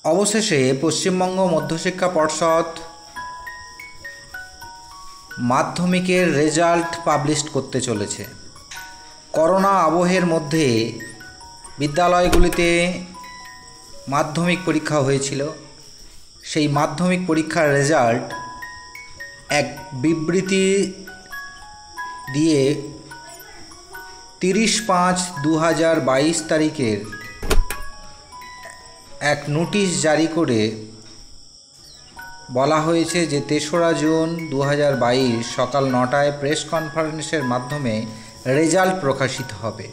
অবশেষে পশ্চিমবঙ্গ মধ্যশিক্ষা পর্ষদ মাধ্যমিকের রেজাল্ট পাবলিশ করতে চলেছে। করোনা আবহের মধ্যে বিদ্যালয়গুলিতে মাধ্যমিক পরীক্ষা হয়েছিল। সেই মাধ্যমিক পরীক্ষার রেজাল্ট এক বিবৃতি দিয়ে 30/5/2022 তারিখের এক নোটিশ জারি করে বলা হয়েছে যে 3রা জুন 2022 সকাল 9টায় প্রেস কনফারেন্সের মাধ্যমে রেজাল্ট প্রকাশিত হবে।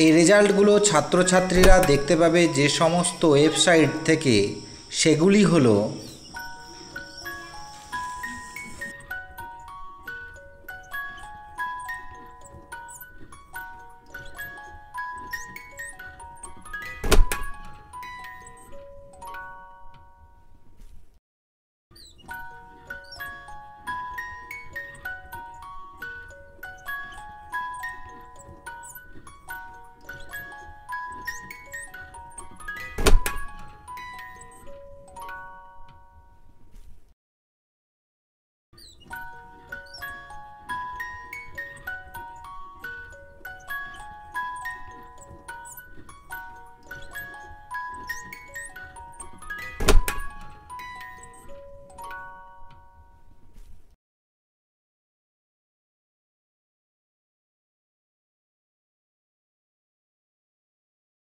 এই রেজাল্টগুলো ছাত্রছাত্রীরা দেখতে পাবে যে সমস্ত ওয়েবসাইট থেকে, সেগুলি হলো